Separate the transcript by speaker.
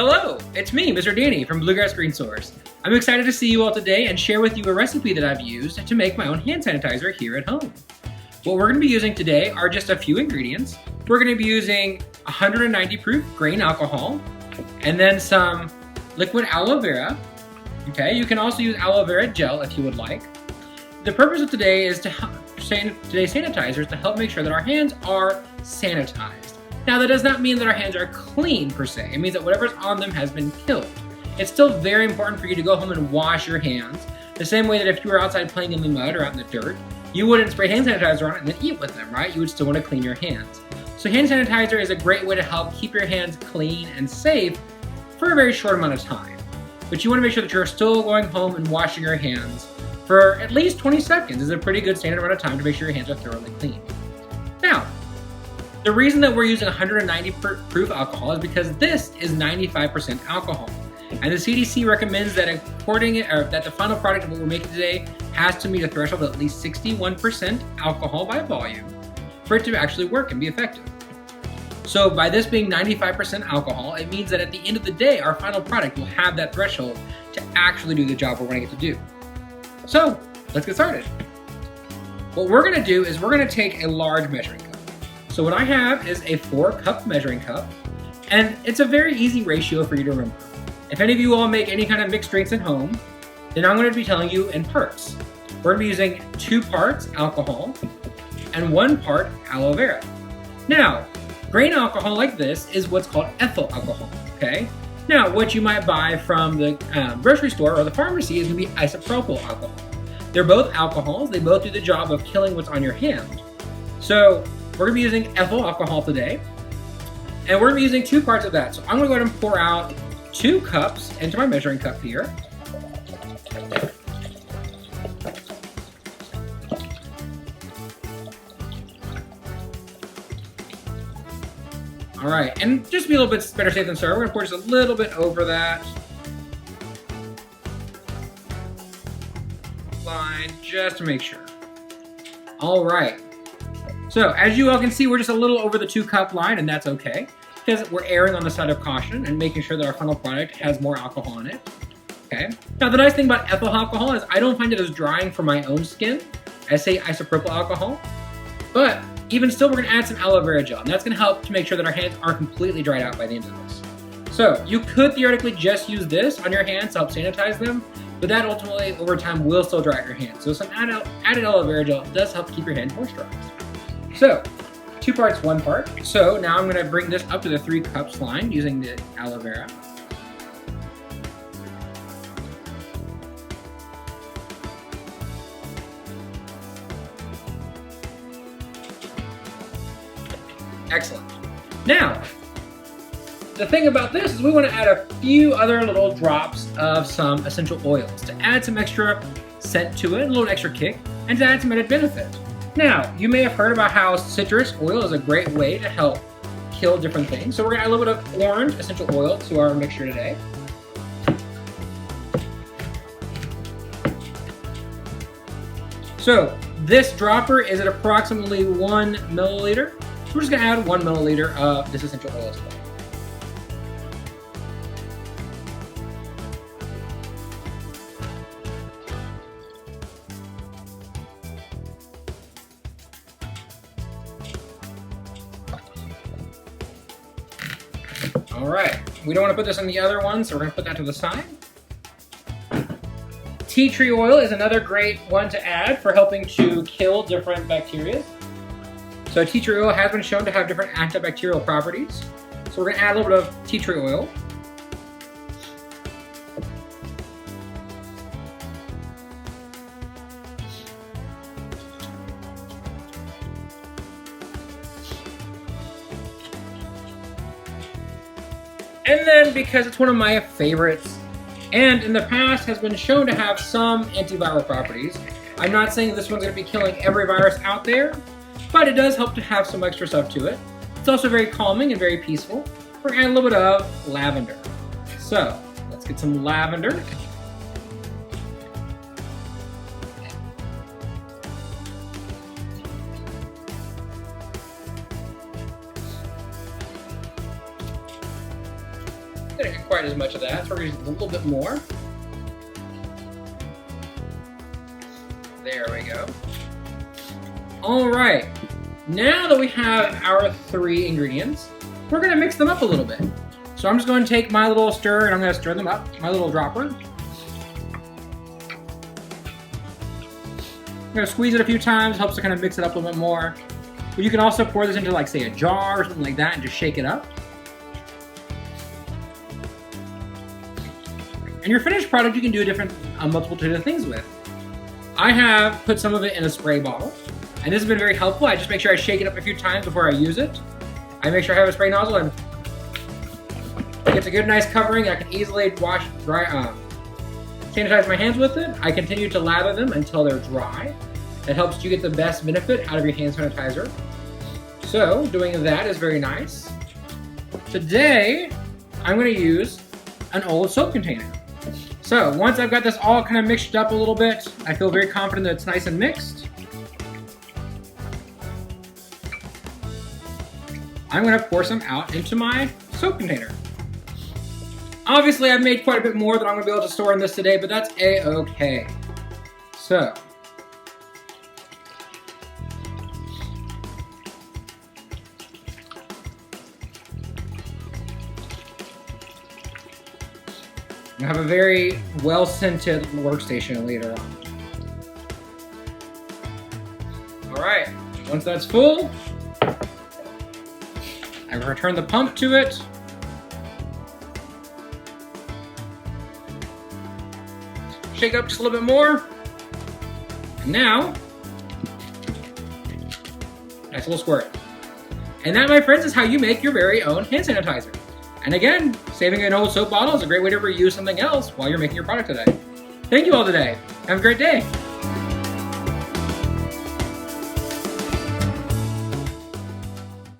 Speaker 1: Hello, it's me, Mr. Danny from Bluegrass Green Source. I'm excited to see you all today and share with you a recipe that I've used to make my own hand sanitizer here at home. What we're going to be using today are just a few ingredients. We're going to be using 190 proof grain alcohol and then some liquid aloe vera. Okay, you can also use aloe vera gel if you would like. The purpose of today is today's sanitizer is to help make sure that our hands are sanitized. Now that does not mean that our hands are clean per se. It means that whatever's on them has been killed. It's still very important for you to go home and wash your hands. The same way that if you were outside playing in the mud or out in the dirt, you wouldn't spray hand sanitizer on it and then eat with them, right? You would still want to clean your hands. So hand sanitizer is a great way to help keep your hands clean and safe for a very short amount of time. But you want to make sure that you're still going home and washing your hands for at least 20 seconds is a pretty good standard amount of time to make sure your hands are thoroughly clean. Now, the reason that we're using 190 proof alcohol is because this is 95% alcohol. And the CDC recommends that that the final product of what we're making today has to meet a threshold of at least 61% alcohol by volume for it to actually work and be effective. So by this being 95% alcohol, it means that at the end of the day, our final product will have that threshold to actually do the job we're wanting it to do. So let's get started. What we're gonna do is we're gonna take a large measuring cup. So what I have is a 4-cup measuring cup, and it's a very easy ratio for you to remember. If any of you all make any kind of mixed drinks at home, then I'm going to be telling you in parts. We're going to be using 2 parts alcohol and 1 part aloe vera. Now, grain alcohol like this is what's called ethyl alcohol, okay? Now, what you might buy from the grocery store or the pharmacy is going to be isopropyl alcohol. They're both alcohols. They both do the job of killing what's on your hand. So we're going to be using ethyl alcohol today, and we're going to be using 2 parts of that. So I'm going to go ahead and pour out 2 cups into my measuring cup here. All right, and just to be a little bit better safe than sorry, we're gonna pour just a little bit over that line just to make sure. All right, so as you all can see, we're just a little over the 2-cup line, and that's okay, because we're erring on the side of caution and making sure that our final product has more alcohol in it. Okay. Now the nice thing about ethyl alcohol is I don't find it as drying for my own skin as say isopropyl alcohol, but even still we're gonna add some aloe vera gel, and that's gonna help to make sure that our hands aren't completely dried out by the end of this. So you could theoretically just use this on your hands to help sanitize them, but that ultimately over time will still dry out your hands. So some added aloe vera gel does help keep your hands moisturized. So 2 parts, 1 part. So now I'm gonna bring this up to the 3 cups line using the aloe vera. Excellent. Now, the thing about this is we wanna add a few other little drops of some essential oils to add some extra scent to it, a little extra kick, and to add some added benefit. Now, you may have heard about how citrus oil is a great way to help kill different things. So we're gonna add a little bit of orange essential oil to our mixture today. So this dropper is at approximately 1 milliliter. So we're just gonna add 1 milliliter of this essential oil today. All right, we don't want to put this on the other one, so we're going to put that to the side. Tea tree oil is another great one to add for helping to kill different bacteria. So tea tree oil has been shown to have different antibacterial properties. So we're going to add a little bit of tea tree oil. And then, because it's one of my favorites, and in the past has been shown to have some antiviral properties, I'm not saying this one's going to be killing every virus out there, but it does help to have some extra stuff to it. It's also very calming and very peaceful. We're going to add a little bit of lavender. So, let's get some lavender. Didn't get quite as much of that, so we're using a little bit more. There we go. All right, now that we have our 3 ingredients, we're gonna mix them up a little bit. So I'm just going to take my little stir and I'm gonna stir them up, my little dropper. I'm gonna squeeze it a few times, helps to kind of mix it up a little bit more. But you can also pour this into, like, say, a jar or something like that and just shake it up. And your finished product, you can do a multitude of things with. I have put some of it in a spray bottle, and this has been very helpful. I just make sure I shake it up a few times before I use it. I make sure I have a spray nozzle and it gets a good, nice covering. I can easily sanitize my hands with it. I continue to lather them until they're dry. It helps you get the best benefit out of your hand sanitizer. So doing that is very nice. Today, I'm going to use an old soap container. So once I've got this all kind of mixed up a little bit, I feel very confident that it's nice and mixed. I'm going to pour some out into my soap container. Obviously, I've made quite a bit more than I'm going to be able to store in this today, but that's a-okay. So, I have a very well-scented workstation later on. All right, once that's full, I return the pump to it. Shake it up just a little bit more. And now, nice little squirt. And that, my friends, is how you make your very own hand sanitizer. And again, saving an old soap bottle is a great way to reuse something else while you're making your product today. Thank you all today. Have a great day.